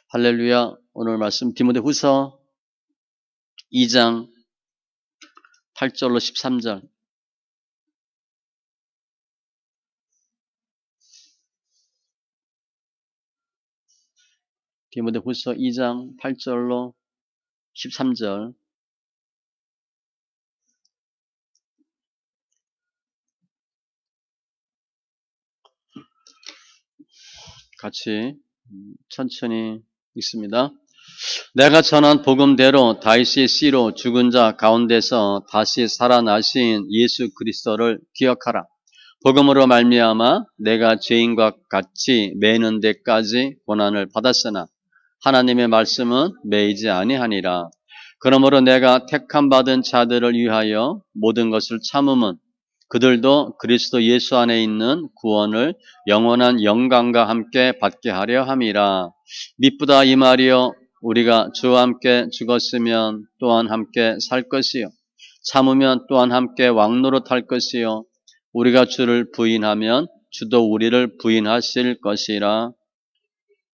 할렐루야. 오늘 말씀 디모데후서 2장 8절로 13절. 디모데후서 2장 8절로 13절. 같이 천천히 읽습니다. 내가 전한 복음대로 다윗의 씨로 죽은 자 가운데서 다시 살아나신 예수 그리스도를 기억하라. 복음으로 말미암아 내가 죄인과 같이 매는 데까지 고난을 받았으나 하나님의 말씀은 매이지 아니하니라. 그러므로 내가 택함 받은 자들을 위하여 모든 것을 참음은 그들도 그리스도 예수 안에 있는 구원을 영원한 영광과 함께 받게 하려 함이라. 미쁘다 이 말이요, 우리가 주와 함께 죽었으면 또한 함께 살 것이요, 참으면 또한 함께 왕노릇할 것이요, 우리가 주를 부인하면 주도 우리를 부인하실 것이라.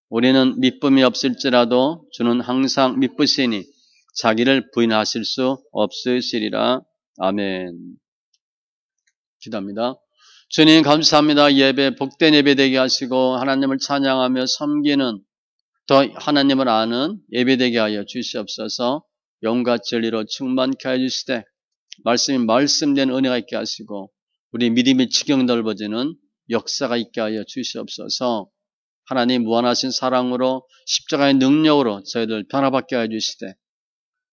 우리는 미쁨이 없을지라도 주는 항상 미쁘시니 자기를 부인하실 수 없으시리라. 아멘. 기도합니다. 주님 감사합니다. 예배 복된 예배 되게 하시고 하나님을 찬양하며 섬기는 더 하나님을 아는 예배 되게 하여 주시옵소서. 영과 진리로 충만케 하여 주시되 말씀이 말씀된 은혜가 있게 하시고 우리 믿음이 지경 넓어지는 역사가 있게 하여 주시옵소서. 하나님 무한하신 사랑으로 십자가의 능력으로 저희들 변화받게 하여 주시되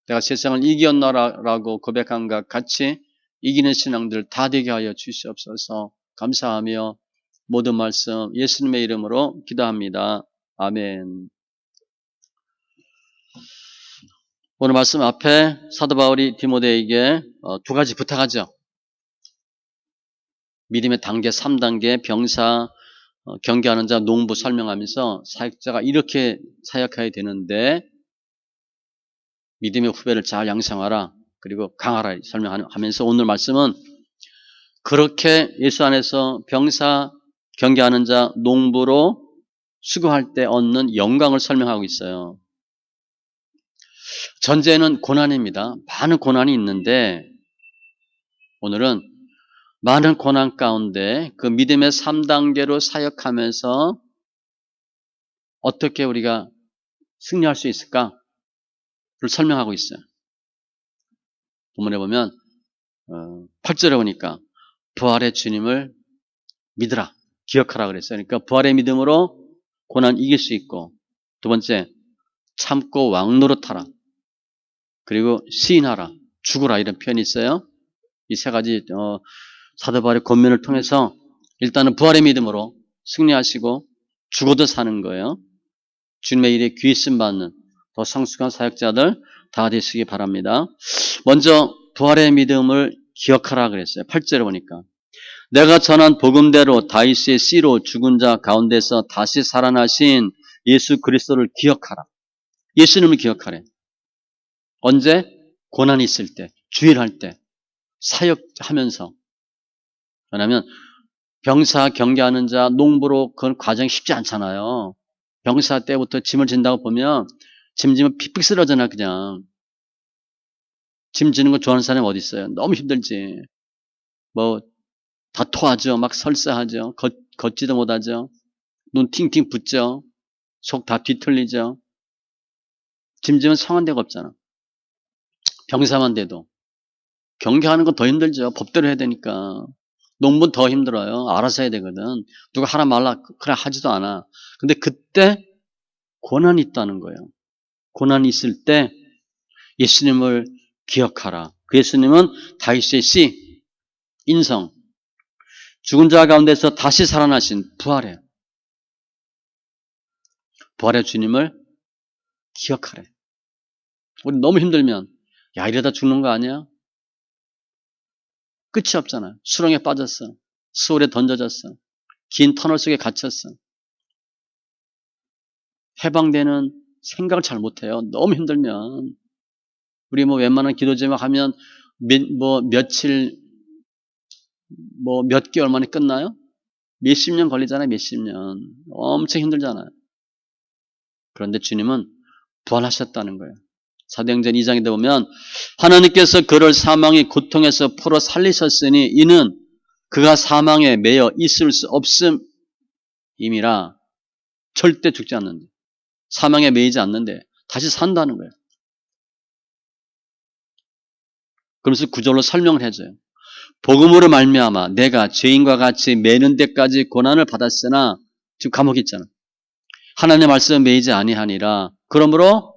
내가 세상을 이겼노라라고 고백한과 같이 이기는 신앙들 다 되게 하여 주시옵소서. 감사하며 모든 말씀 예수님의 이름으로 기도합니다. 아멘. 오늘 말씀 앞에 사도 바울이 디모데에게 두 가지 부탁하죠. 믿음의 단계 3단계 병사, 경계하는 자, 농부 설명하면서 사역자가 이렇게 사역해야 되는데 믿음의 후배를 잘 양성하라. 그리고 강하라 설명하면서 오늘 말씀은 그렇게 예수 안에서 병사, 경계하는 자, 농부로 수고할 때 얻는 영광을 설명하고 있어요. 전제는 고난입니다. 많은 고난이 있는데 오늘은 많은 고난 가운데 그 믿음의 3단계로 사역하면서 어떻게 우리가 승리할 수 있을까를 설명하고 있어요. 본문에 보면 8절에 보니까 부활의 주님을 믿으라, 기억하라 그랬어요. 그러니까 부활의 믿음으로 고난 이길 수 있고, 두 번째 참고 왕노릇하라, 그리고 시인하라, 죽으라 이런 표현이 있어요. 이 세 가지 사도 바울의 권면을 통해서 일단은 부활의 믿음으로 승리하시고 죽어도 사는 거예요. 주님의 일에 귀씀 받는 더 성숙한 사역자들 다 되시기 바랍니다. 먼저 부활의 믿음을 기억하라 그랬어요. 8절에 보니까 내가 전한 복음대로 다윗의 씨로 죽은 자 가운데서 다시 살아나신 예수 그리스도를 기억하라. 예수님을 기억하래. 언제? 고난이 있을 때, 주일할 때, 사역하면서. 왜냐하면 병사, 경계하는 자, 농부로 그건 과정이 쉽지 않잖아요. 병사 때부터 짐을 진다고 보면 짐 지면 픽픽 쓰러져나 그냥. 짐 지는 거 좋아하는 사람이 어디 있어요? 너무 힘들지. 뭐 다 토하죠. 막 설사하죠. 걷지도 못하죠. 눈 팅팅 붓죠. 속 다 뒤틀리죠. 짐 지면 성한 데가 없잖아. 병사만 돼도. 경계하는 건 더 힘들죠. 법대로 해야 되니까. 농부는 더 힘들어요. 알아서 해야 되거든. 누가 하라 말라 그래 하지도 않아. 근데 그때 고난이 있다는 거예요. 고난이 있을 때 예수님을 기억하라. 그 예수님은 다윗의 씨, 인성, 죽은 자 가운데서 다시 살아나신 부활의 주님을 기억하래. 우리 너무 힘들면 야 이러다 죽는 거 아니야? 끝이 없잖아. 수렁에 빠졌어. 수월에 던져졌어. 긴 터널 속에 갇혔어. 해방되는 생각을 잘 못해요. 너무 힘들면. 우리 뭐 웬만한 기도 제목 하면 며칠, 몇 개월 만에 끝나요? 몇십 년 걸리잖아요. 몇십 년. 엄청 힘들잖아요. 그런데 주님은 부활하셨다는 거예요. 사도행전 2장에 보면 하나님께서 그를 사망의 고통에서 풀어 살리셨으니 이는 그가 사망에 매여 있을 수 없음임이라. 절대 죽지 않는데, 사망에 매이지 않는데 다시 산다는 거예요. 그러면서 구절로 설명을 해줘요. 복음으로 말미암아 내가 죄인과 같이 매는 데까지 고난을 받았으나, 지금 감옥에 있잖아. 하나님의 말씀에 매이지 아니하니라. 그러므로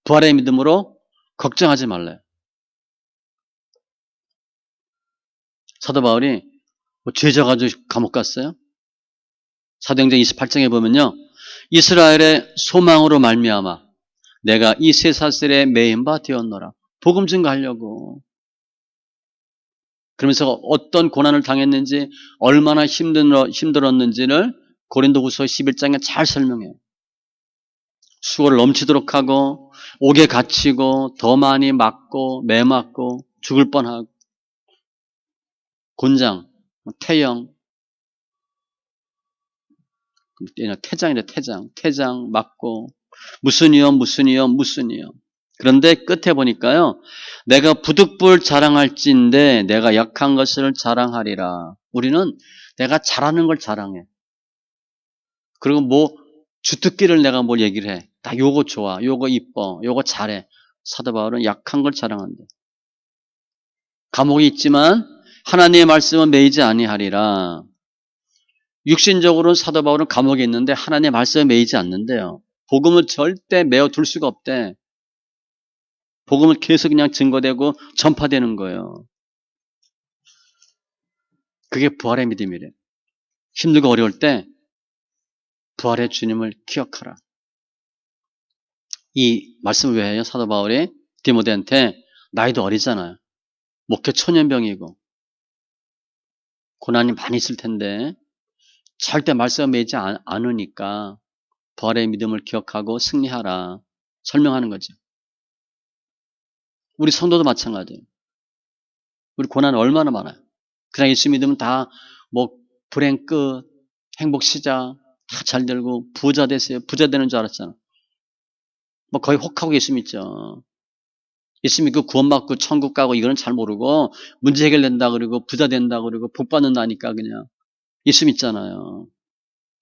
부활의 믿음으로 걱정하지 말래요. 사도 바울이 뭐 죄져가지고 감옥 갔어요? 사도행전 28장에 보면요, 이스라엘의 소망으로 말미암아 내가 이 쇠사슬에 매인 바 되었노라. 복음 증거하려고. 그러면서 어떤 고난을 당했는지, 얼마나 힘들었는지를 고린도후서 11장에 잘 설명해요. 수고를 넘치도록 하고, 옥에 갇히고, 더 많이 맞고, 매 맞고, 죽을 뻔하고, 곤장, 태형, 태장이래, 태장 맞고, 무슨 위험. 그런데 끝에 보니까요, 내가 부득불 자랑할진대 내가 약한 것을 자랑하리라. 우리는 내가 잘하는 걸 자랑해. 그리고 뭐 주특기를 내가 뭘 얘기를 해. 다 요거 좋아, 요거 이뻐, 요거 잘해. 사도 바울은 약한 걸 자랑한다. 감옥에 있지만 하나님의 말씀은 매이지 아니하리라. 육신적으로는 사도 바울은 감옥에 있는데 하나님의 말씀에 매이지 않는데요. 복음을 절대 메어 둘 수가 없대. 복음을 계속 그냥 증거되고 전파되는 거예요. 그게 부활의 믿음이래. 힘들고 어려울 때 부활의 주님을 기억하라. 이 말씀을 왜 해요? 사도 바울이 디모데한테. 나이도 어리잖아요. 목회 초년병이고 고난이 많이 있을 텐데 절대 말씀에 매이지 않으니까 부활의 믿음을 기억하고 승리하라. 설명하는 거죠. 우리 성도도 마찬가지예요. 우리 고난 얼마나 많아요. 그냥 예수 믿으면 다 뭐 불행 끝, 행복 시작, 다 잘 되고 부자 되세요. 부자 되는 줄 알았잖아. 뭐 거의 혹하고 예수 믿죠. 예수 믿고 구원받고 천국 가고 이거는 잘 모르고 문제 해결된다 그러고 부자 된다 그러고 복 받는다니까 그냥 예수 믿잖아요.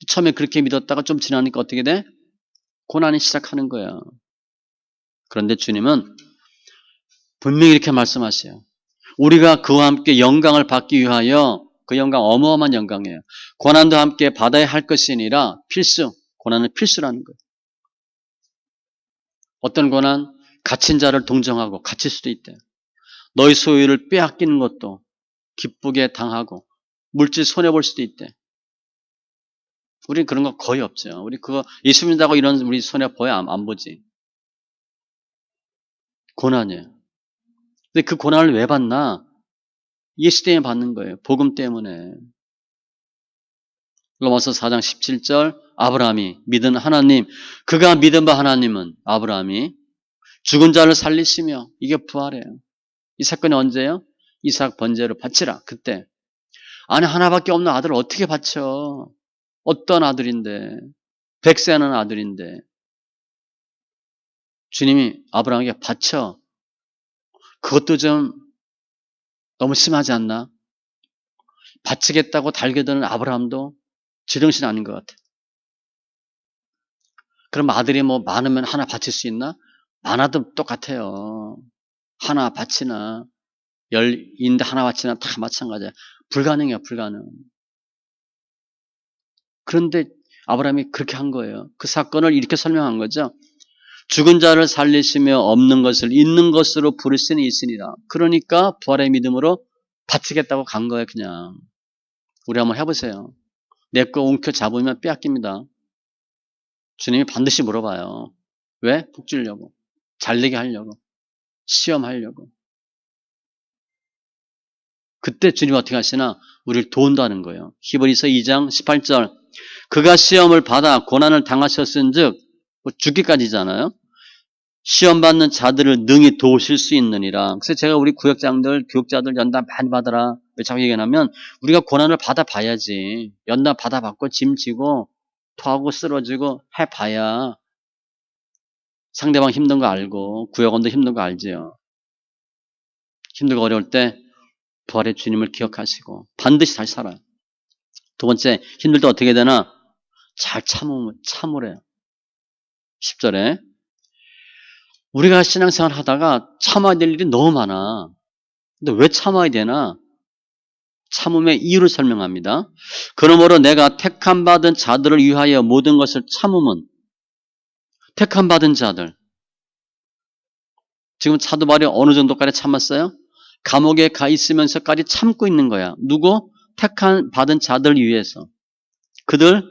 처음에 그렇게 믿었다가 좀 지나니까 어떻게 돼? 고난이 시작하는 거야. 그런데 주님은 분명히 이렇게 말씀하세요. 우리가 그와 함께 영광을 받기 위하여, 그 영광 어마어마한 영광이에요. 고난도 함께 받아야 할 것이 아니라 필수, 고난은 필수라는 거예요. 어떤 고난? 갇힌 자를 동정하고 갇힐 수도 있대. 너희 소유를 빼앗기는 것도 기쁘게 당하고 물질 손해볼 수도 있대. 우리는 그런 거 거의 없죠. 우리 그거 예수 믿는다고 이런 우리 손해보야 안 보지. 고난이에요. 근데 그 고난을 왜 받나? 예수 때문에 받는 거예요. 복음 때문에. 로마서 4장 17절 아브라함이 믿은 하나님, 그가 믿은 바 하나님은 아브라함이 죽은 자를 살리시며, 이게 부활이에요. 이 사건이 언제예요? 이삭 번제를 바치라. 그때. 아니 하나밖에 없는 아들을 어떻게 바쳐? 어떤 아들인데, 백세하는 아들인데 주님이 아브라함에게 바쳐. 그것도 좀 너무 심하지 않나? 바치겠다고 달겨드는 아브라함도 제정신 아닌 것 같아. 그럼 아들이 뭐 많으면 하나 바칠 수 있나? 많아도 똑같아요. 하나 바치나 열인데 하나 바치나 다 마찬가지야. 불가능해요. 불가능. 그런데 아브라함이 그렇게 한 거예요. 그 사건을 이렇게 설명한 거죠. 죽은 자를 살리시며 없는 것을 있는 것으로 부르시니 있으니라. 그러니까 부활의 믿음으로 바치겠다고 간 거예요. 그냥. 우리 한번 해보세요. 내 거 움켜 잡으면 빼앗깁니다. 주님이 반드시 물어봐요. 왜? 복 주려고. 잘되게 하려고. 시험하려고. 그때 주님 어떻게 하시나? 우리를 도운다는 거예요. 히브리서 2장 18절. 그가 시험을 받아 고난을 당하셨은즉, 죽기까지잖아요. 시험받는 자들을 능히 도우실 수 있느니라. 그래서 제가 우리 구역장들, 교육자들 연단 많이 받아라. 왜 자꾸 얘기하냐면, 우리가 고난을 받아봐야지. 연단 받아봤고 짐 지고 토하고 쓰러지고 해봐야 상대방 힘든 거 알고 구역원도 힘든 거 알지요. 힘들고 어려울 때 부활의 주님을 기억하시고 반드시 다시 살아요. 두 번째, 힘들 때 어떻게 되나? 잘 참으래요. 10절에 우리가 신앙생활 하다가 참아야 될 일이 너무 많아. 근데 왜 참아야 되나? 참음의 이유를 설명합니다. 그러므로 내가 택함 받은 자들을 위하여 모든 것을 참음은, 택함 받은 자들, 지금 사도 바울이 어느 정도까지 참았어요? 감옥에 가 있으면서까지 참고 있는 거야. 누구? 택함 받은 자들 위해서. 그들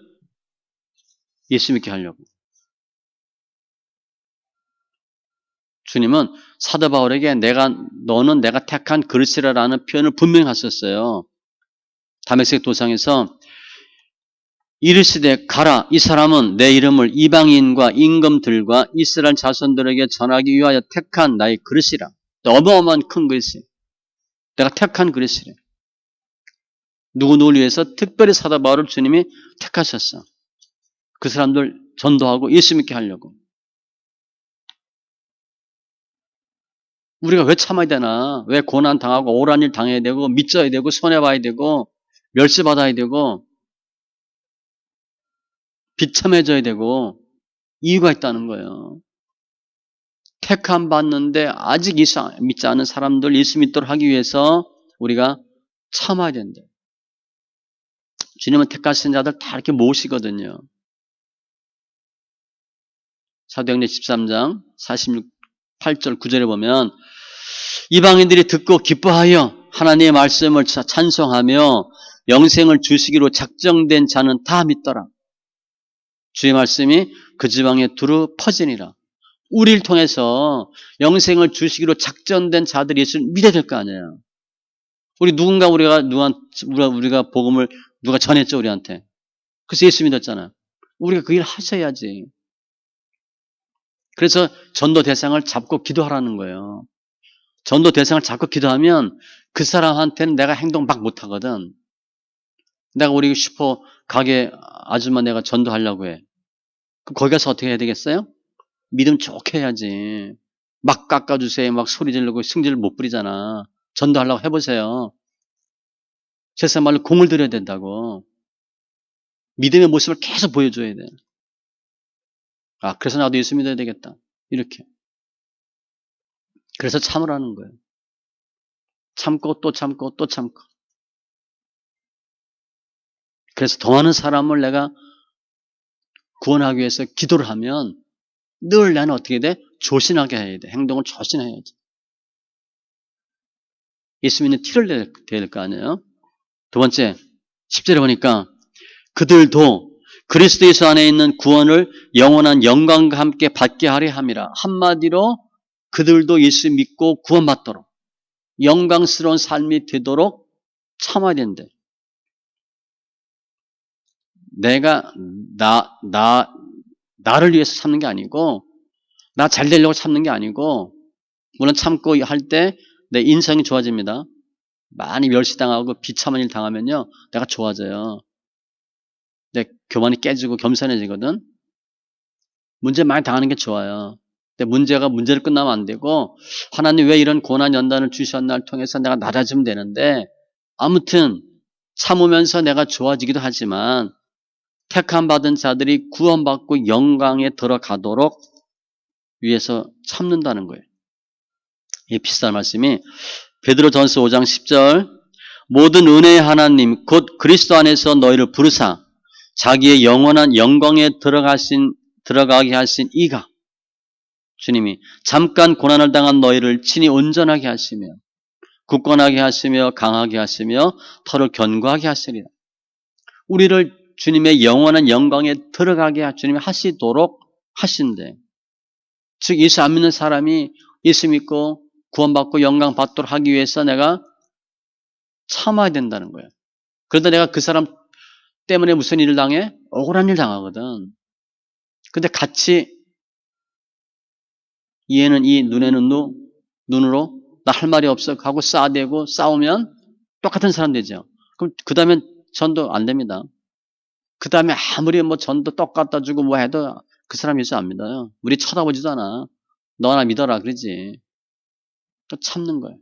예수 믿게 하려고. 주님은 사도 바울에게 너는 내가 택한 그릇이라라는 표현을 분명히 하셨어요. 다메섹 도상에서 이르시되 가라, 이 사람은 내 이름을 이방인과 임금들과 이스라엘 자손들에게 전하기 위하여 택한 나의 그릇이라. 어마어마한 큰 그릇이. 내가 택한 그릇이래. 누구누구를 위해서 특별히 사도 바울을 주님이 택하셨어. 그 사람들 전도하고 예수 믿게 하려고. 우리가 왜 참아야 되나? 왜 고난 당하고 억울한 일 당해야 되고 믿져야 되고 손해봐야 되고 멸시받아야 되고 비참해져야 되고 이유가 있다는 거예요. 택함 받는데 아직 예수 믿지 않은 사람들 예수 믿도록 하기 위해서 우리가 참아야 된다. 주님은 택하신 자들 다 이렇게 모시거든요. 사도행전 13장 46, 9절에 보면 이방인들이 듣고 기뻐하여 하나님의 말씀을 찬송하며 영생을 주시기로 작정된 자는 다 믿더라. 주의 말씀이 그 지방에 두루 퍼지니라. 우리를 통해서 영생을 주시기로 작정된 자들이 예수를 믿어야 될 거 아니에요. 우리가 복음을 누가 전했죠, 우리한테. 그래서 예수 믿었잖아요. 우리가 그 일 하셔야지. 그래서 전도 대상을 잡고 기도하라는 거예요. 전도 대상을 잡고 기도하면 그 사람한테는 내가 행동 막 못하거든. 내가 우리 슈퍼 가게 아줌마 내가 전도하려고 해. 그럼 거기 가서 어떻게 해야 되겠어요? 믿음 좋게 해야지. 막 깎아주세요. 막 소리 지르고 승질을 못 부리잖아. 전도하려고 해보세요. 세상 말로 공을 들여야 된다고. 믿음의 모습을 계속 보여줘야 돼. 아, 그래서 나도 예수 믿어야 되겠다. 이렇게. 그래서 참으라는 거예요. 참고 또 참고 또 참고. 그래서 더 많은 사람을 내가 구원하기 위해서 기도를 하면 늘 나는 어떻게 돼? 조신하게 해야 돼. 행동을 조신해야지. 예수 믿는 티를 내야 될 거 아니에요? 두 번째, 10절에 보니까 그들도 그리스도 예수 안에 있는 구원을 영원한 영광과 함께 받게 하려 함이라. 한마디로 그들도 예수 믿고 구원받도록 영광스러운 삶이 되도록 참아야 된대. 내가 나를 위해서 참는 게 아니고 나 잘 되려고 참는 게 아니고 물론 참고 할 때 내 인성이 좋아집니다. 많이 멸시당하고 비참한 일 당하면요 내가 좋아져요. 내 교만이 깨지고 겸손해지거든. 문제 많이 당하는 게 좋아요. 근데 문제를 끝나면 안 되고 하나님 왜 이런 고난 연단을 주셨나를 통해서 내가 낮아지면 되는데 아무튼 참으면서 내가 좋아지기도 하지만 택함 받은 자들이 구원받고 영광에 들어가도록 위해서 참는다는 거예요. 이 비슷한 말씀이 베드로전서 5장 10절 모든 은혜의 하나님 곧 그리스도 안에서 너희를 부르사 자기의 영원한 영광에 들어가게 하신 이가 주님이 잠깐 고난을 당한 너희를 친히 온전하게 하시며 굳건하게 하시며 강하게 하시며 터를 견고하게 하시리라. 우리를 주님의 영원한 영광에 들어가게 주님이 하시도록 하신대. 즉 예수 안 믿는 사람이 예수 믿고 구원받고 영광 받도록 하기 위해서 내가 참아야 된다는 거예요. 그러다 내가 그 사람 때문에 무슨 일을 당해? 억울한 일 당하거든. 근데 같이 이에는 이, 눈에는 눈으로 나 할 말이 없어 하고 싸대고 싸우면 똑같은 사람 되죠. 그럼 그 다음엔 전도 안 됩니다. 그 다음에 아무리 뭐 전도 똑 갖다 주고 뭐 해도 그 사람 예수 안 믿어요. 우리 쳐다보지도 않아. 너 하나 믿어라 그러지. 또 참는 거예요.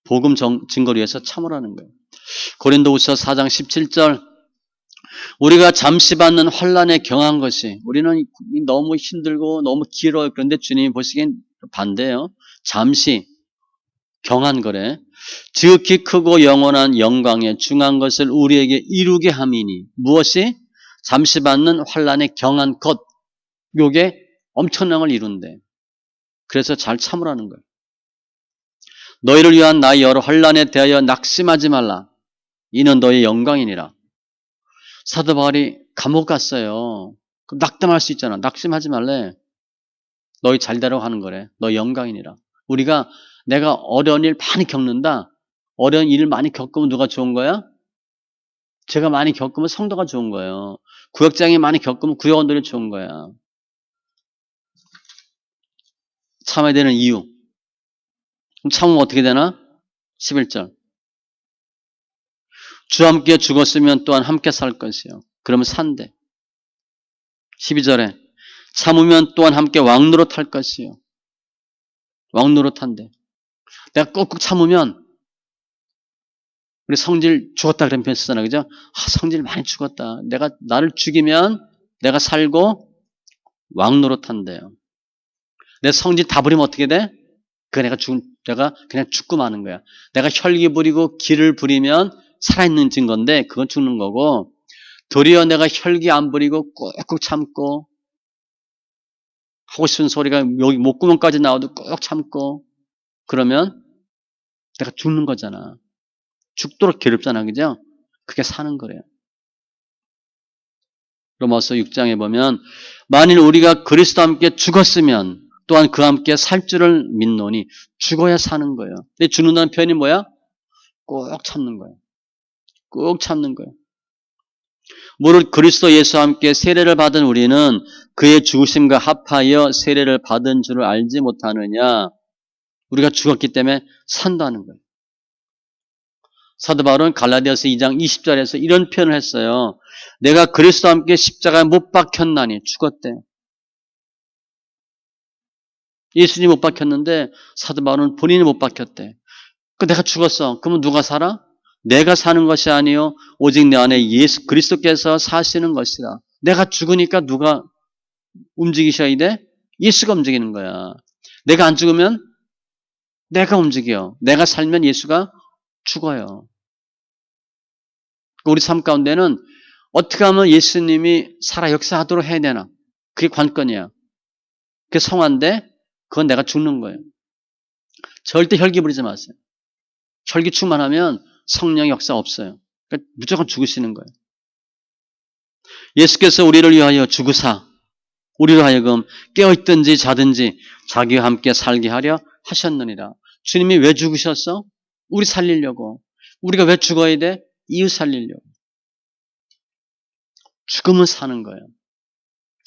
복음 증거를 위해서 참으라는 거예요. 고린도후서 4장 17절 우리가 잠시 받는 환난에 경한 것이 우리는 너무 힘들고 너무 길어요. 그런데 주님이 보시기엔 반대예요. 잠시 경한 거래. 지극히 크고 영원한 영광에 중한 것을 우리에게 이루게 함이니 무엇이? 잠시 받는 환난에 경한 것. 요게 엄청난 걸 이룬대. 그래서 잘 참으라는 거예요. 너희를 위한 나의 여러 환난에 대하여 낙심하지 말라. 이는 너의 영광이니라. 사도 바울이 감옥 갔어요. 그럼 낙담할 수 있잖아. 낙심하지 말래. 너희 잘 되라고 하는 거래. 너 영광이니라. 우리가 내가 어려운 일 많이 겪는다. 어려운 일을 많이 겪으면 누가 좋은 거야? 제가 많이 겪으면 성도가 좋은 거예요. 구역장이 많이 겪으면 구역원들이 좋은 거야. 참아야 되는 이유. 그럼 참으면 어떻게 되나? 11절. 주와 함께 죽었으면 또한 함께 살 것이요. 그러면 산대. 12절에 참으면 또한 함께 왕노릇할 것이요. 왕노릇한대. 내가 꾹꾹 참으면 우리 성질 죽었다 그런 표현 쓰잖아. 그죠? 성질 많이 죽었다. 나를 죽이면 내가 살고 왕노릇한대요. 내 성질 다 부리면 어떻게 돼? 내가 그냥 죽고 마는 거야. 내가 혈기 부리고 기를 부리면 살아있는 증거인데 그건 죽는 거고 도리어 내가 혈기 안 부리고 꾹꾹 참고 하고 싶은 소리가 여기 목구멍까지 나와도 꾹 참고 그러면 내가 죽는 거잖아. 죽도록 괴롭잖아. 그죠? 그게 사는 거래요. 로마서 6장에 보면 만일 우리가 그리스도와 함께 죽었으면 또한 그와 함께 살 줄을 믿노니 죽어야 사는 거예요. 근데 죽는다는 표현이 뭐야? 꼭 참는 거예요. 꼭 참는 거예요. 무릇 그리스도 예수와 함께 세례를 받은 우리는 그의 죽으심과 합하여 세례를 받은 줄을 알지 못하느냐. 우리가 죽었기 때문에 산다는 거예요. 사도 바울은 갈라디아서 2장 20절에서 이런 표현을 했어요. 내가 그리스도와 함께 십자가에 못 박혔나니 죽었대. 예수님이 못 박혔는데 사도 바울은 본인이 못 박혔대. 내가 죽었어. 그러면 누가 살아? 내가 사는 것이 아니요 오직 내 안에 예수 그리스도께서 사시는 것이라. 내가 죽으니까 누가 움직이셔야 돼? 예수가 움직이는 거야. 내가 안 죽으면 내가 움직여. 내가 살면 예수가 죽어요. 우리 삶 가운데는 어떻게 하면 예수님이 살아 역사하도록 해야 되나? 그게 관건이야. 그게 성화인데 그건 내가 죽는 거예요. 절대 혈기 부리지 마세요. 혈기 충만하면 성령 역사 없어요. 그러니까 무조건 죽으시는 거예요. 예수께서 우리를 위하여 죽으사 우리로 하여금 깨어있든지 자든지 자기와 함께 살게 하려 하셨느니라. 주님이 왜 죽으셨어? 우리 살리려고. 우리가 왜 죽어야 돼? 이웃 살리려고. 죽으면 사는 거예요.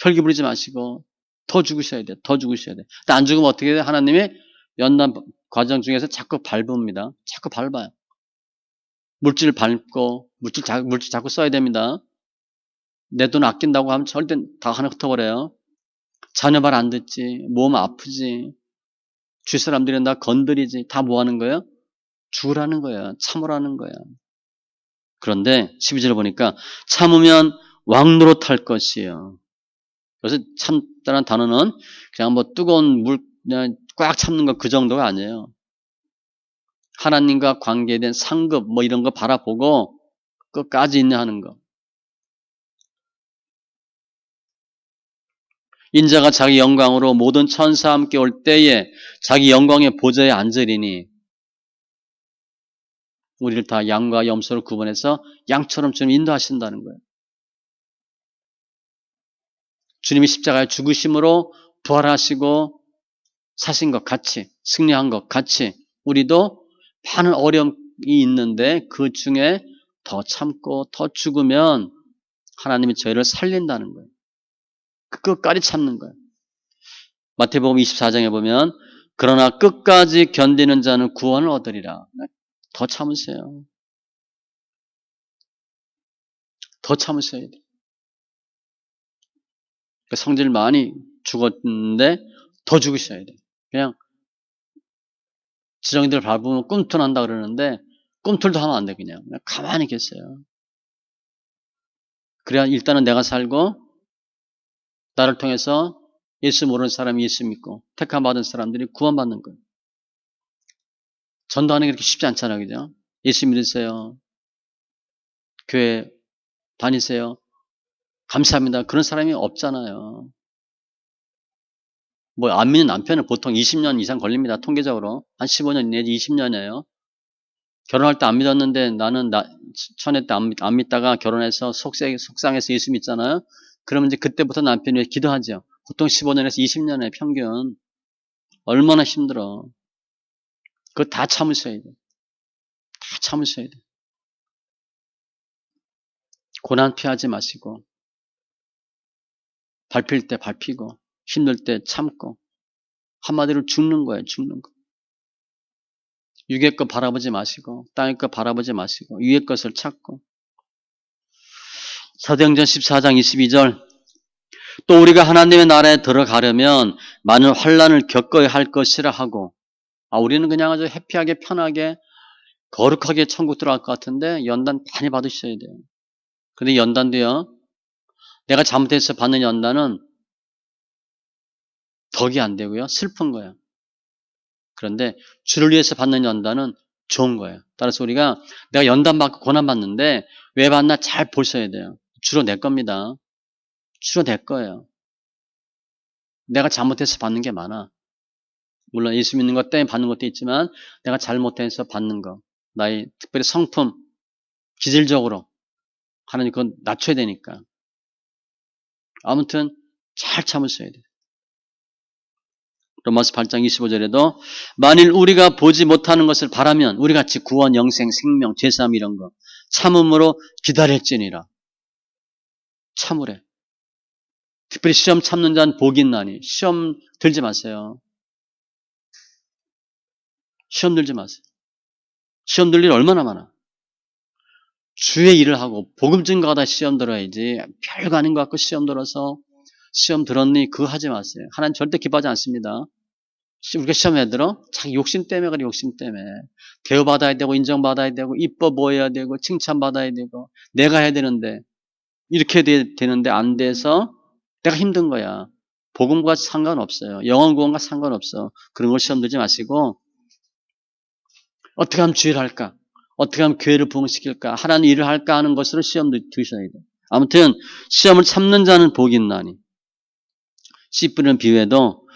혈기 부리지 마시고 더 죽으셔야 돼. 더 죽으셔야 돼. 근데 안 죽으면 어떻게 돼? 하나님이 연단 과정 중에서 자꾸 밟습니다. 자꾸 밟아요. 물질 밟고 물질 자꾸 써야 됩니다. 내 돈 아낀다고 하면 절대 다 하나 흩어버려요. 자녀 말 안 듣지. 몸 아프지. 주위 사람들이 나 건드리지. 다 뭐 하는 거예요? 죽으라는 거야. 참으라는 거야. 그런데 12절에 보니까 참으면 왕노릇할 것이에요. 그래서 참다는 단어는 그냥 뭐 뜨거운 물 그냥 꽉 참는 거 그 정도가 아니에요. 하나님과 관계된 상급 뭐 이런 거 바라보고 끝까지 인내하는 거. 인자가 자기 영광으로 모든 천사와 함께 올 때에 자기 영광의 보좌에 앉으리니 우리를 다 양과 염소를 구분해서 양처럼 주님 인도하신다는 거예요. 주님이 십자가에 죽으심으로 부활하시고 사신 것 같이 승리한 것 같이 우리도 많은 어려움이 있는데 그 중에 더 참고 더 죽으면 하나님이 저희를 살린다는 거예요. 끝까지 참는 거예요. 마태복음 24장에 보면 그러나 끝까지 견디는 자는 구원을 얻으리라. 더 참으세요. 더 참으셔야 돼요. 성질 많이 죽었는데 더 죽으셔야 돼. 그냥 지렁이들 밟으면 꿈틀한다 그러는데 꿈틀도 하면 안 돼. 그냥 가만히 계세요. 그래야 일단은 내가 살고 나를 통해서 예수 모르는 사람이 예수 믿고 택함 받은 사람들이 구원받는 거예요. 전도하는 게 그렇게 쉽지 않잖아요. 그죠? 예수 믿으세요. 교회 다니세요. 감사합니다. 그런 사람이 없잖아요. 뭐 안 믿는 남편은 보통 20년 이상 걸립니다. 통계적으로. 한 15년 내지 20년이에요. 결혼할 때 안 믿었는데 나는 처녀 때 안 믿다가 결혼해서 속상해서 예수 믿잖아요. 그러면 이제 그때부터 남편이 기도하죠. 보통 15년에서 20년의 평균. 얼마나 힘들어. 그거 다 참으셔야 돼. 다 참으셔야 돼. 고난 피하지 마시고 밟힐 때 밟히고 힘들 때 참고 한마디로 죽는 거예요. 죽는 거. 육의 것 바라보지 마시고 땅의 것 바라보지 마시고 위의 것을 찾고. 사도행전 14장 22절 또 우리가 하나님의 나라에 들어가려면 많은 환난을 겪어야 할 것이라 하고 우리는 그냥 아주 해피하게 편하게 거룩하게 천국 들어갈 것 같은데 연단 많이 받으셔야 돼요. 근데 연단도요. 내가 잘못해서 받는 연단은 덕이 안 되고요. 슬픈 거예요. 그런데 주를 위해서 받는 연단은 좋은 거예요. 따라서 우리가 내가 연단 받고 고난 받는데 왜 받나 잘 보셔야 돼요. 주로 내 겁니다. 주로 내 거예요. 내가 잘못해서 받는 게 많아. 물론 예수 믿는 것 때문에 받는 것도 있지만 내가 잘못해서 받는 거. 나의 특별히 성품, 기질적으로 하나님 그건 낮춰야 되니까. 아무튼 잘 참으셔야 돼요. 로마서 8장 25절에도 만일 우리가 보지 못하는 것을 바라면 우리 같이 구원, 영생, 생명, 제사함 이런 거 참음으로 기다릴지니라. 참으래. 특별히 시험 참는 자는 복이 있나니. 시험 들지 마세요. 시험 들지 마세요. 시험 들 일 얼마나 많아. 주의 일을 하고 복음 증거하다 시험 들어야지. 별거 아닌 것 같고 시험 들어서 시험 들었니? 그거 하지 마세요. 하나님 절대 기뻐하지 않습니다. 우리가 시험에 들어 자기 욕심 때문에 그래. 욕심 때문에 대우받아야 되고 인정받아야 되고 이뻐 보여야 되고 칭찬받아야 되고 내가 해야 되는데 이렇게 되는데 안 돼서 내가 힘든 거야. 복음과 상관없어요. 영원 구원과 상관없어. 그런 걸 시험 들지 마시고 어떻게 하면 주의를 할까? 어떻게 하면 교회를 부흥시킬까? 하나님 일을 할까 하는 것으로 시험 드셔야 돼요. 아무튼 시험을 참는 자는 복이 있나니. 씨 뿌리는 비유에도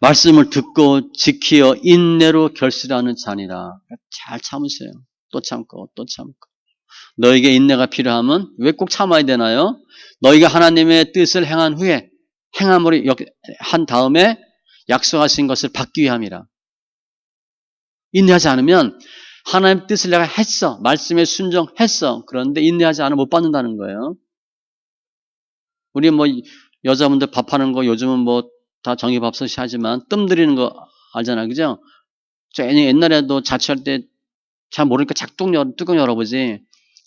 말씀을 듣고 지키어 인내로 결실하는 자니라. 잘 참으세요. 또 참고 또 참고. 너에게 인내가 필요하면 왜 꼭 참아야 되나요? 너희가 하나님의 뜻을 행한 후에 행함으로 한 다음에 약속하신 것을 받기 위함이라. 인내하지 않으면 하나님의 뜻을 내가 했어. 말씀에 순종했어. 그런데 인내하지 않으면 못 받는다는 거예요. 우리 뭐 여자분들 밥하는 거 요즘은 뭐 다 정기밥솥이 하지만 뜸 들이는 거 알잖아요. 그죠? 옛날에도 자취할 때 잘 모르니까 뚜껑 열어보지.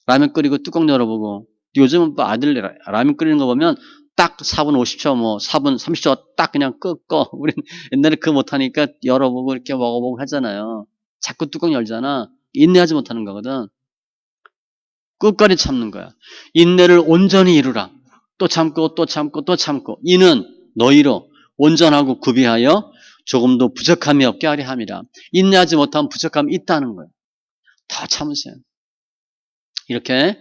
라면 끓이고 뚜껑 열어보고. 요즘은 또 아들 라면 끓이는 거 보면 딱 4분 50초, 뭐 4분 30초 딱 그냥 꺼. 우린 옛날에 그거 못하니까 열어보고 이렇게 먹어보고 하잖아요. 자꾸 뚜껑 열잖아. 인내하지 못하는 거거든. 끝까지 참는 거야. 인내를 온전히 이루라. 또 참고 또 참고 또 참고. 이는 너희로 온전하고 구비하여 조금도 부족함이 없게 하려 함이라. 인내하지 못하면 부족함이 있다는 거예요. 다 참으세요. 이렇게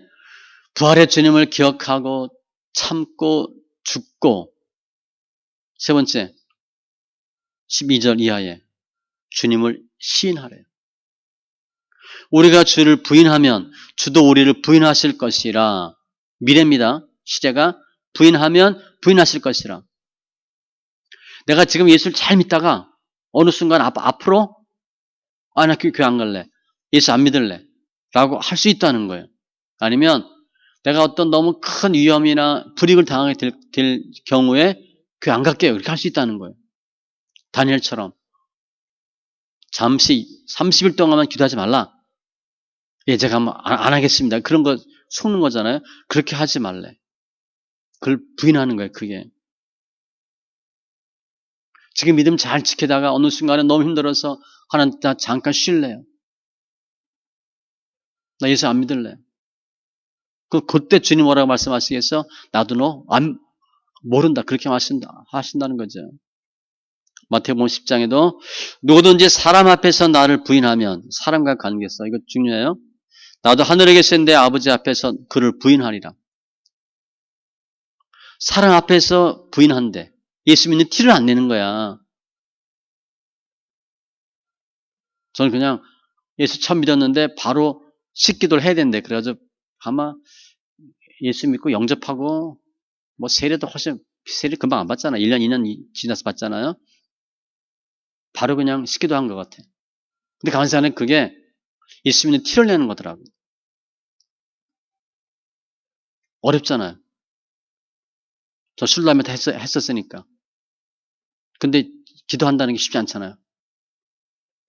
부활의 주님을 기억하고 참고 죽고 세 번째 12절 이하에 주님을 시인하래요. 우리가 주를 부인하면 주도 우리를 부인하실 것이라. 미래입니다. 시제가 부인하면 부인하실 것이라. 내가 지금 예수를 잘 믿다가 어느 순간 앞으로 나 교회 안 갈래. 예수 안 믿을래. 라고 할 수 있다는 거예요. 아니면 내가 어떤 너무 큰 위험이나 불이익을 당하게 될 경우에 교회 안 갈게요. 이렇게 할 수 있다는 거예요. 다니엘처럼 잠시 30일 동안만 기도하지 말라. 예, 제가 안 하겠습니다. 그런 거 속는 거잖아요. 그렇게 하지 말래. 그걸 부인하는 거예요. 그게. 지금 믿음 잘 지키다가 어느 순간에 너무 힘들어서 하나님 나 잠깐 쉴래요. 나 예수 안 믿을래. 그때 주님 뭐라고 말씀하시겠어? 나도 너 모른다. 그렇게 하신다는 거죠. 마태복음 10장에도 누구든지 사람 앞에서 나를 부인하면 사람과 관계에서 이거 중요해요. 나도 하늘에 계신 내 아버지 앞에서 그를 부인하리라. 사람 앞에서 부인한대. 예수 믿는 티를 안 내는 거야. 저는 그냥 예수 처음 믿었는데 바로 식기도를 해야 된대. 그래가지고 아마 예수 믿고 영접하고 뭐 세례도 세례 금방 안 받잖아. 1년, 2년 지나서 받잖아요. 바로 그냥 식기도 한 것 같아. 근데 가만히 생각하면 그게 예수 믿는 티를 내는 거더라고. 어렵잖아요. 저 술라면 했었으니까. 근데 기도한다는 게 쉽지 않잖아요.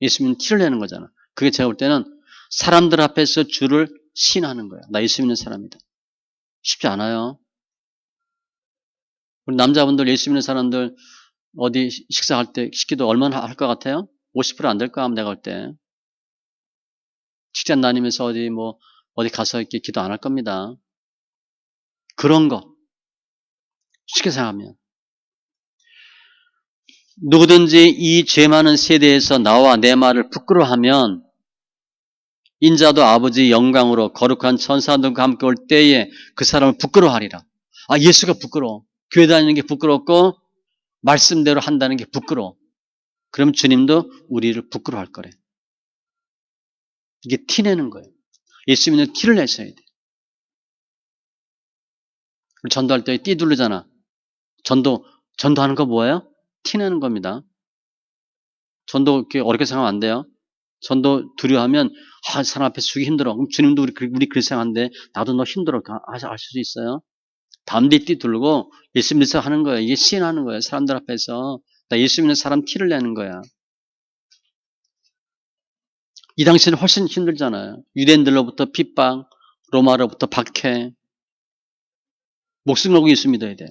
예수 믿는 티를 내는 거잖아. 그게 제가 볼 때는 사람들 앞에서 주를 시인하는 거예요. 나 예수 믿는 사람이다. 쉽지 않아요. 우리 남자분들 예수 믿는 사람들 어디 식사할 때 식기도 얼마나 할 것 같아요? 50%안 될 거야, 아마 내가 볼 때. 직장 다니면서 어디 가서 이렇게 기도 안 할 겁니다. 그런 거. 쉽게 생각하면. 누구든지 이 죄 많은 세대에서 나와 내 말을 부끄러워하면 인자도 아버지 영광으로 거룩한 천사들과 함께 올 때에 그 사람을 부끄러워하리라. 아, 예수가 부끄러워. 교회 다니는 게 부끄럽고 말씀대로 한다는 게 부끄러워. 그럼 주님도 우리를 부끄러워할 거래. 이게 티내는 거예요. 예수 믿는 티를 내셔야 돼. 우리 전도할 때 띠 두르잖아. 전도하는 거 뭐예요? 티내는 겁니다. 전도 이렇게 어렵게 생각하면 안 돼요. 전도 두려워하면 사람 앞에 서기 힘들어. 그럼 주님도 우리 그렇게 생각하는데 나도 너 힘들어 하실 수 있어요. 담대 띠 두르고 예수 믿어서 하는 거예요. 이게 시인하는 거예요. 사람들 앞에서 나 예수 믿는 사람 티를 내는 거야. 이 당시에는 훨씬 힘들잖아요. 유대인들로부터 핍박, 로마로부터 박해, 목숨 걸고 예수 믿어야 돼.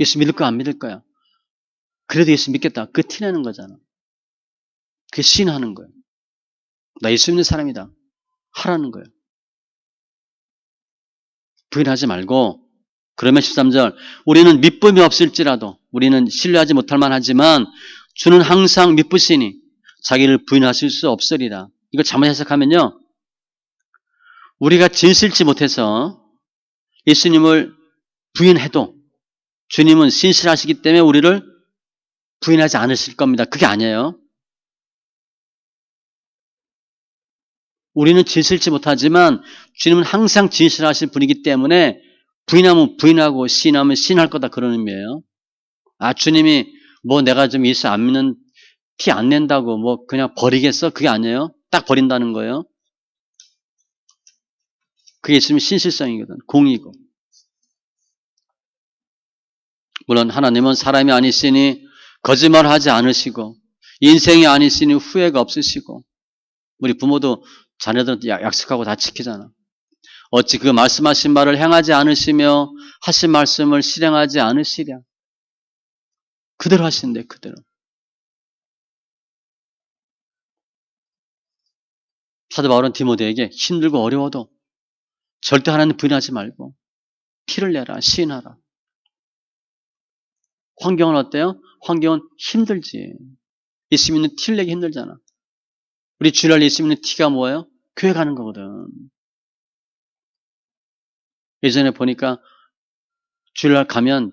예수 믿을 거야 안 믿을 거야. 그래도 예수 믿겠다. 그 티내는 거잖아. 그게 시인하는 거예요. 나 예수 믿는 사람이다. 하라는 거예요. 부인하지 말고 그러면 13절 우리는 믿음이 없을지라도 우리는 신뢰하지 못할 만하지만 주는 항상 믿으시니 자기를 부인하실 수 없으리라. 이거 잘못 해석하면요. 우리가 진실치 못해서 예수님을 부인해도 주님은 신실하시기 때문에 우리를 부인하지 않으실 겁니다. 그게 아니에요. 우리는 진실치 못하지만 주님은 항상 진실하신 분이기 때문에 부인하면 부인하고 시인하면 시인할 거다 그런 의미예요. 아 주님이 내가 좀 예수 안 믿는 티 안 낸다고 그냥 버리겠어? 그게 아니에요. 딱 버린다는 거예요. 그게 예수님의 신실성이거든. 공이고. 물론 하나님은 사람이 아니시니 거짓말하지 않으시고 인생이 아니시니 후회가 없으시고 우리 부모도 자녀들한테 약속하고 다 지키잖아. 어찌 그 말씀하신 말을 행하지 않으시며 하신 말씀을 실행하지 않으시랴. 그대로 하신대 그대로. 사도 바울은 디모데에게 힘들고 어려워도 절대 하나님 부인하지 말고 티를 내라 시인하라. 환경은 어때요? 환경은 힘들지. 예수 믿는 티를 내기 힘들잖아. 우리 주일날 예수 믿는 티가 뭐예요? 교회 가는 거거든. 예전에 보니까 주일날 가면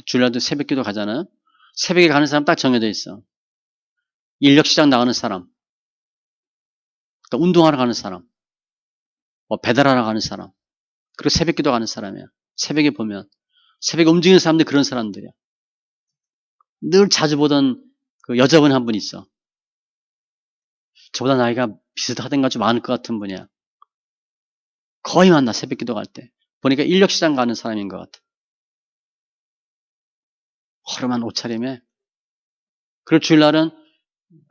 주일날도 새벽기도 가잖아요. 새벽에 가는 사람 딱 정해져 있어. 인력시장 나가는 사람, 또 운동하러 가는 사람, 배달하러 가는 사람, 그리고 새벽기도 가는 사람이야. 새벽에 보면 새벽에 움직이는 사람들이 그런 사람들이야. 늘 자주 보던 그 여자분 한 분 있어. 저보다 나이가 비슷하든가 좀 많을 것 같은 분이야. 거의 만나 새벽기도 갈 때. 보니까 인력시장 가는 사람인 것 같아. 허름한 옷차림에. 그리고 주일날은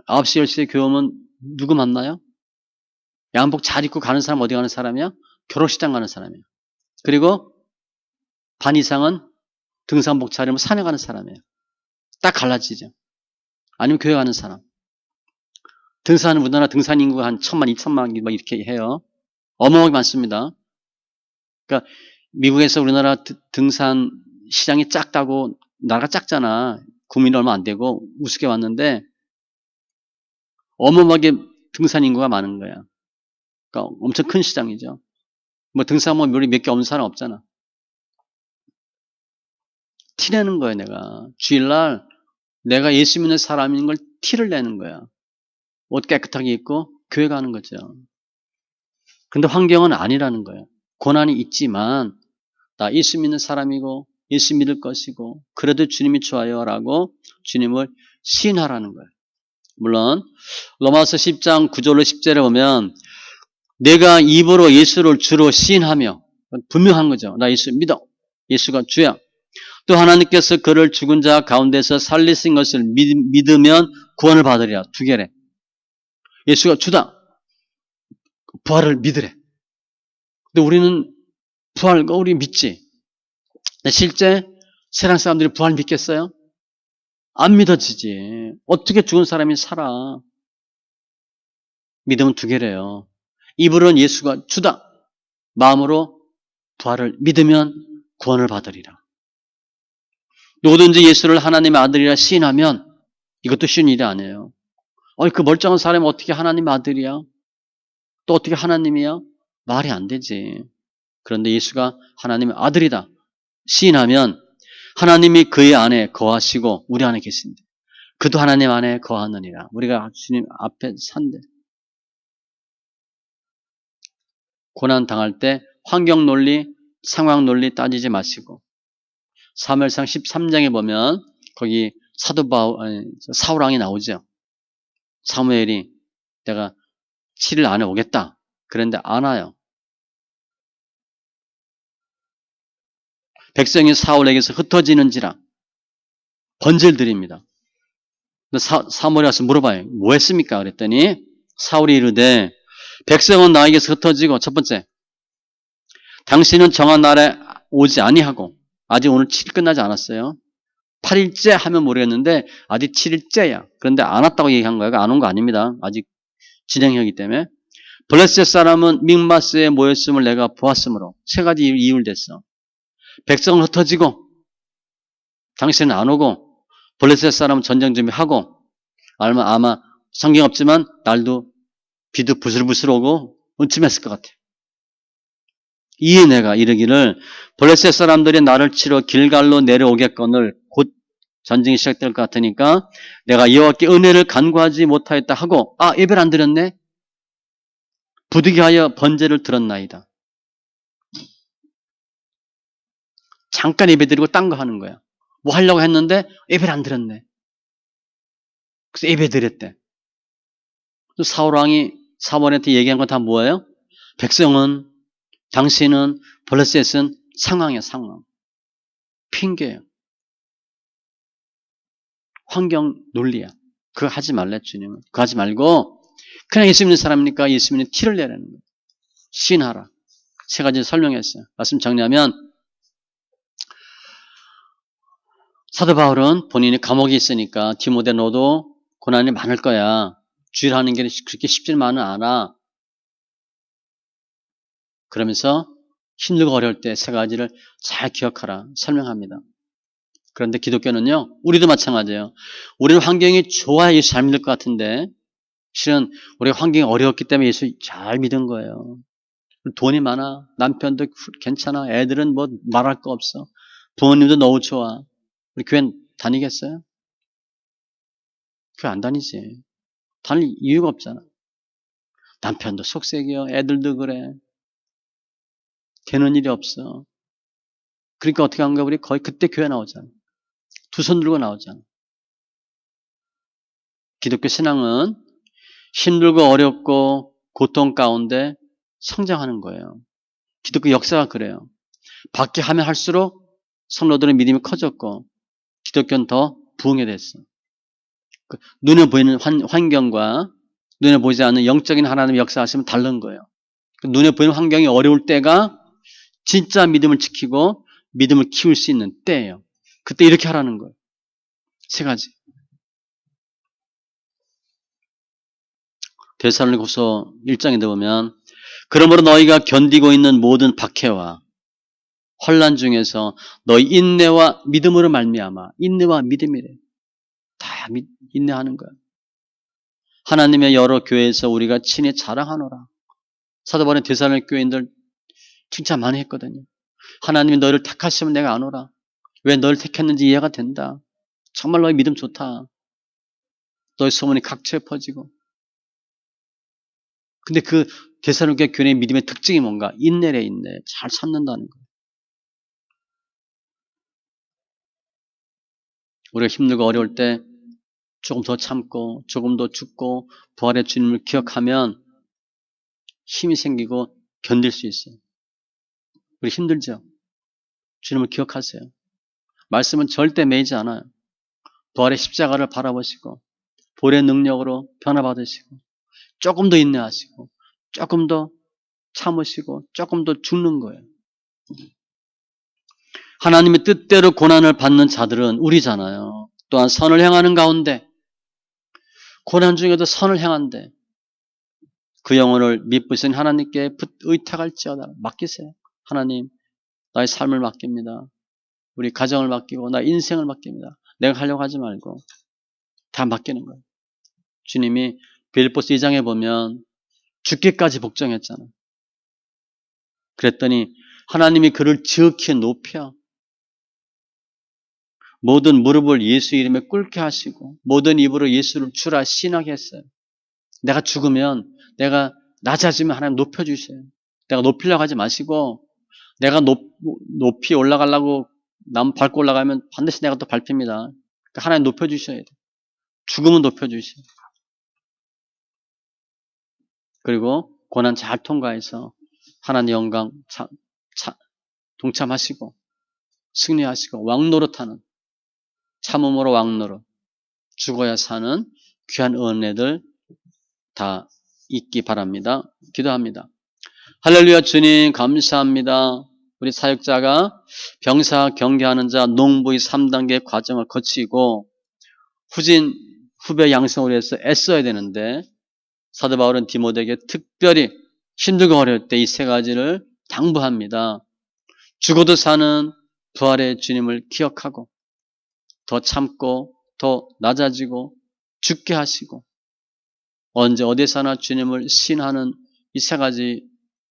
9시, 10시에 교회 오면 누구 만나요? 양복 잘 입고 가는 사람 어디 가는 사람이야? 결혼식장 가는 사람이야. 그리고 반 이상은 등산복 차림으로 산에 가는 사람이에요. 딱 갈라지죠. 아니면 교회 가는 사람. 등산은 우리나라 등산 인구가 한 1,000만, 2,000만 막 이렇게 해요. 어마어마하게 많습니다. 그러니까 미국에서 우리나라 등산 시장이 작다고, 나라가 작잖아. 국민이 얼마 안 되고 우습게 왔는데 어마어마하게 등산 인구가 많은 거야. 그러니까 엄청 큰 시장이죠. 뭐 등산모 몇 개 없는 사람 없잖아. 티내는 거야, 내가. 주일날 내가 예수 믿는 사람인 걸 티를 내는 거야. 옷 깨끗하게 입고 교회 가는 거죠. 근데 환경은 아니라는 거예요. 고난이 있지만 나 예수 믿는 사람이고 예수 믿을 것이고 그래도 주님이 좋아요라고 주님을 시인하라는 거예요. 물론 로마서 10장 9절로 10절에 보면 내가 입으로 예수를 주로 시인하며, 분명한 거죠. 나 예수 믿어. 예수가 주야. 또 하나님께서 그를 죽은 자 가운데서 살리신 것을 믿으면 구원을 받으리라. 두 개래. 예수가 주다. 부활을 믿으래. 근데 우리는 부활, 우리 믿지. 실제 세상 사람들이 부활 믿겠어요? 안 믿어지지. 어떻게 죽은 사람이 살아? 믿음은 두 개래요. 입으로는 예수가 주다. 마음으로 부활을 믿으면 구원을 받으리라. 누구든지 예수를 하나님의 아들이라 시인하면 이것도 쉬운 일이 아니에요. 그 멀쩡한 사람이 어떻게 하나님의 아들이야? 또 어떻게 하나님이야? 말이 안 되지. 그런데 예수가 하나님의 아들이다 시인하면 하나님이 그의 안에 거하시고 우리 안에 계신다. 그도 하나님 안에 거하느니라. 우리가 주님 앞에 산대. 고난 당할 때 환경 논리, 상황 논리 따지지 마시고 사무엘상 13장에 보면 거기 사울 왕이 나오죠. 사무엘이 내가 7일 안에 오겠다. 그런데 안 와요. 백성이 사울에게서 흩어지는지라 번제를 드립니다. 사무엘이 와서 물어봐요. 뭐 했습니까? 그랬더니 사울이 이르되 백성은 나에게서 흩어지고, 첫 번째, 당신은 정한 날에 오지 아니하고, 아직 오늘 7일 끝나지 않았어요. 8일째 하면 모르겠는데 아직 7일째야. 그런데 안 왔다고 얘기한 거예요. 안 온 거 아닙니다. 아직 진행형이기 때문에. 블레셋 사람은 믹마스에 모였음을 내가 보았으므로 세 가지 이유를 댔어. 백성은 흩어지고 당신은 안 오고 블레셋 사람은 전쟁 준비하고 아마 성경 없지만 날도 비도 부슬부슬 오고 은침했을 것 같아. 이에 내가 이르기를 블레셋 사람들이 나를 치러 길갈로 내려오겠거늘 곧 전쟁이 시작될 것 같으니까 내가 여호와께 은혜를 간구하지 못하였다 하고 예배를 안 드렸네. 부득이하여 번제를 드렸나이다. 잠깐 예배 드리고 딴 거 하는 거야. 뭐 하려고 했는데 예배를 안 드렸네. 그래서 예배 드렸대. 사울왕이 사무엘한테 얘기한 건 다 뭐예요? 백성은, 당신은, 블레셋은 상황이야, 상황. 핑계예요. 환경 논리야. 그거 하지 말래, 주님은. 그거 하지 말고 그냥 예수 믿는 사람이니까 예수 믿는 티를 내라는 거예요. 시인하라. 세 가지 설명했어요. 말씀 정리하면 사도 바울은 본인이 감옥에 있으니까 디모데 너도 고난이 많을 거야. 주일하는 게 그렇게 쉽지만은 않아. 그러면서 힘들고 어려울 때 세 가지를 잘 기억하라 설명합니다. 그런데 기독교는요, 우리도 마찬가지예요. 우리는 환경이 좋아야 예수 잘 믿을 것 같은데 실은 우리가 환경이 어려웠기 때문에 예수 잘 믿은 거예요. 돈이 많아, 남편도 괜찮아, 애들은 뭐 말할 거 없어, 부모님도 너무 좋아. 우리 교회 다니겠어요? 교회 안 다니지. 다닐 이유가 없잖아. 남편도 속색이요, 애들도 그래. 되는 일이 없어. 그러니까 어떻게 한가? 우리 거의 그때 교회 나오잖아. 두 손 들고 나오잖아. 기독교 신앙은 힘들고 어렵고 고통 가운데 성장하는 거예요. 기독교 역사가 그래요. 밖에 하면 할수록 성도들의 믿음이 커졌고 기독교는 더 부흥해 됐어. 눈에 보이는 환경과 눈에 보이지 않는 영적인 하나님의 역사하시면 다른 거예요. 눈에 보이는 환경이 어려울 때가 진짜 믿음을 지키고 믿음을 키울 수 있는 때예요. 그때 이렇게 하라는 거예요. 세 가지. 데살로니가서 1장에 보면 그러므로 너희가 견디고 있는 모든 박해와 환난 중에서 너희 인내와 믿음으로 말미암아 인내와 믿음이래. 다 인내하는 거야. 하나님의 여러 교회에서 우리가 친히 자랑하노라. 사도 바울은 데살로니가 교인들 칭찬 많이 했거든요. 하나님이 너를 택하시면 내가 아노라. 왜 너를 택했는지 이해가 된다. 정말 너의 믿음 좋다. 너의 소문이 각처에 퍼지고. 근데 그 데살로니가 교회의 믿음의 특징이 뭔가? 인내래, 인내. 잘 참는다는 거예요. 우리가 힘들고 어려울 때 조금 더 참고 조금 더 죽고 부활의 주님을 기억하면 힘이 생기고 견딜 수 있어요. 우리 힘들죠? 주님을 기억하세요. 말씀은 절대 매이지 않아요. 부활의 십자가를 바라보시고 보혈의 능력으로 변화받으시고 조금 더 인내하시고 조금 더 참으시고 조금 더 죽는 거예요. 하나님의 뜻대로 고난을 받는 자들은 우리잖아요. 또한 선을 행하는 가운데 고난 중에도 선을 행한데 그 영혼을 미쁘신 하나님께 의탁할지어다. 맡기세요. 하나님, 나의 삶을 맡깁니다. 우리 가정을 맡기고 나의 인생을 맡깁니다. 내가 하려고 하지 말고 다 맡기는 거예요. 주님이 빌립보서 2장에 보면 죽기까지 복종했잖아요. 그랬더니 하나님이 그를 지극히 높여 모든 무릎을 예수 이름에 꿇게 하시고 모든 입으로 예수를 주라 신하게 했어요. 내가 죽으면 내가 낮아지면 하나님 높여주세요. 내가 높이려고 하지 마시고 내가 높이 올라가려고 남 밟고 올라가면 반드시 내가 또 밟힙니다. 그러니까 하나님 높여주셔야 돼요. 죽음은 높여주셔야 돼요. 그리고 고난 잘 통과해서 하나님 영광 동참하시고 승리하시고 왕노릇하는 참음으로 왕노릇 죽어야 사는 귀한 은혜들 다 있기 바랍니다. 기도합니다. 할렐루야. 주님 감사합니다. 우리 사역자가 병사 경계하는 자 농부의 3단계 과정을 거치고 후배 양성을 위해서 애써야 되는데 사도 바울은 디모데에게 특별히 힘들고 어려울 때 이 세 가지를 당부합니다. 죽어도 사는 부활의 주님을 기억하고 더 참고 더 낮아지고 죽게 하시고 언제 어디서나 주님을 신하는 이 세 가지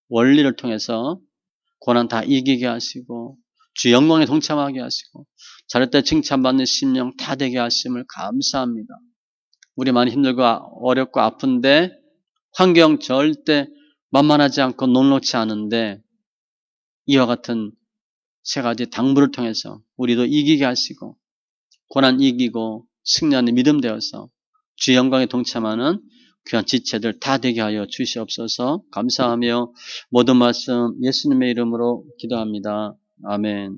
원리를 통해서 고난 다 이기게 하시고 주 영광에 동참하게 하시고 잘할 때 칭찬받는 심령 다 되게 하심을 감사합니다. 우리 많이 힘들고 어렵고 아픈데 환경 절대 만만하지 않고 녹록치 않은데 이와 같은 세 가지 당부를 통해서 우리도 이기게 하시고 고난 이기고 승리하는 믿음 되어서 주 영광에 동참하는 귀한 지체들 다 되게 하여 주시옵소서. 감사하며 모든 말씀 예수님의 이름으로 기도합니다. 아멘.